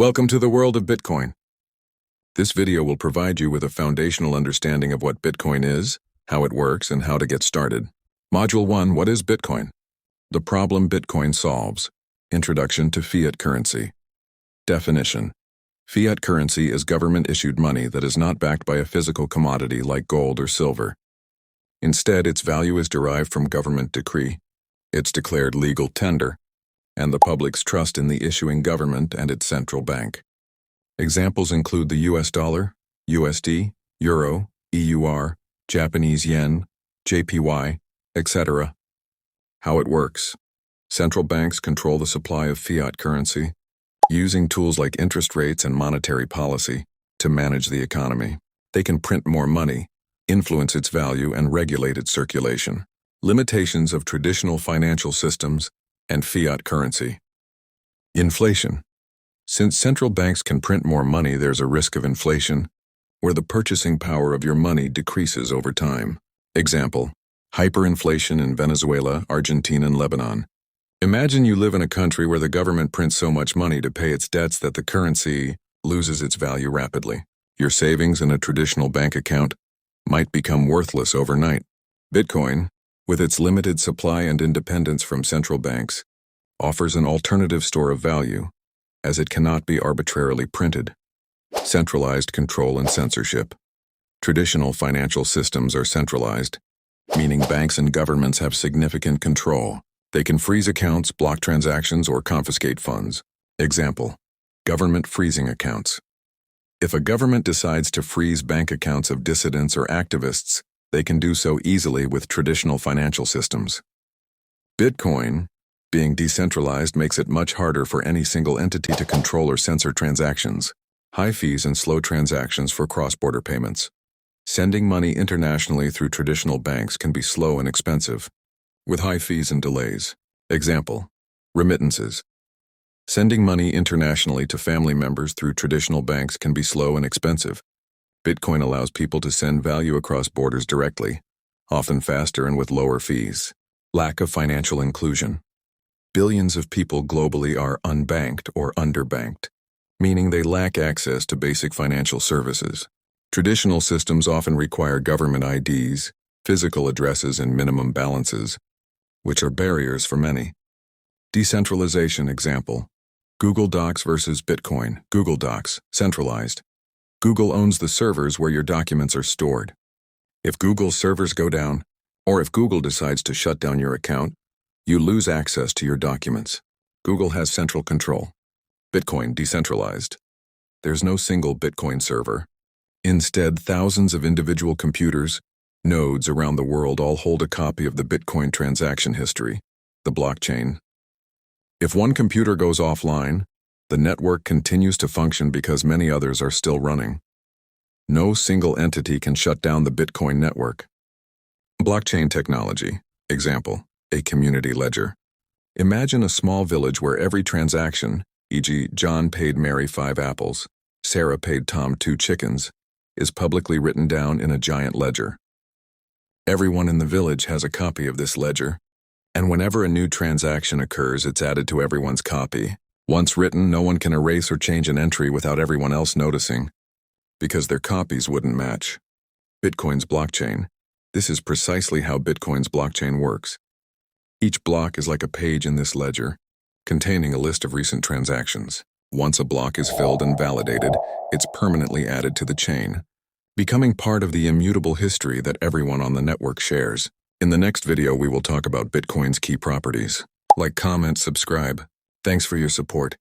Welcome to the world of Bitcoin. This video will provide you with a foundational understanding of what Bitcoin is, how it works, and how to get started. Module 1. What is Bitcoin? The problem Bitcoin solves. Introduction to fiat currency. Definition. Fiat currency is government-issued money that is not backed by a physical commodity like gold or silver. Instead, its value is derived from government decree, its declared legal tender, and the public's trust in the issuing government and its central bank. Examples include the US dollar, USD, Euro, EUR, Japanese yen, JPY, etc. How it works. Central banks control the supply of fiat currency, using tools like interest rates and monetary policy to manage the economy. They can print more money, influence its value, and regulate its circulation. Limitations of traditional financial systems and fiat currency. Inflation. Since central banks can print more money, there's a risk of inflation, where the purchasing power of your money decreases over time. Example: hyperinflation in Venezuela, Argentina, and Lebanon. Imagine you live in a country where the government prints so much money to pay its debts that the currency loses its value rapidly. Your savings in a traditional bank account might become worthless overnight. Bitcoin, with its limited supply and independence from central banks, offers an alternative store of value, as it cannot be arbitrarily printed. Centralized control and censorship. Traditional financial systems are centralized, meaning banks and governments have significant control. They can freeze accounts, block transactions, or confiscate funds. Example: government freezing accounts. If a government decides to freeze bank accounts of dissidents or activists, they can do so easily with traditional financial systems. Bitcoin, being decentralized, makes it much harder for any single entity to control or censor transactions. High fees and slow transactions for cross-border payments. Sending money internationally through traditional banks can be slow and expensive, with high fees and delays. Example: remittances. Sending money internationally to family members through traditional banks can be slow and expensive. Bitcoin allows people to send value across borders directly, often faster and with lower fees. Lack of financial inclusion. Billions of people globally are unbanked or underbanked, meaning they lack access to basic financial services. Traditional systems often require government IDs, physical addresses, and minimum balances, which are barriers for many. Decentralization. Example: Google Docs versus Bitcoin. Google Docs, centralized. Google owns the servers where your documents are stored. If Google's servers go down, or if Google decides to shut down your account, you lose access to your documents. Google has central control. Bitcoin, decentralized. There's no single Bitcoin server. Instead, thousands of individual computers, nodes around the world, all hold a copy of the Bitcoin transaction history, the blockchain. If one computer goes offline, the network continues to function because many others are still running. No single entity can shut down the Bitcoin network. Blockchain technology. Example: a community ledger. Imagine a small village where every transaction, e.g., John paid Mary 5 apples, Sarah paid Tom 2 chickens, is publicly written down in a giant ledger. Everyone in the village has a copy of this ledger, and whenever a new transaction occurs, it's added to everyone's copy. Once written, no one can erase or change an entry without everyone else noticing, because their copies wouldn't match. Bitcoin's blockchain. This is precisely how Bitcoin's blockchain works. Each block is like a page in this ledger, containing a list of recent transactions. Once a block is filled and validated, it's permanently added to the chain, becoming part of the immutable history that everyone on the network shares. In the next video, we will talk about Bitcoin's key properties. Like, comment, subscribe. Thanks for your support.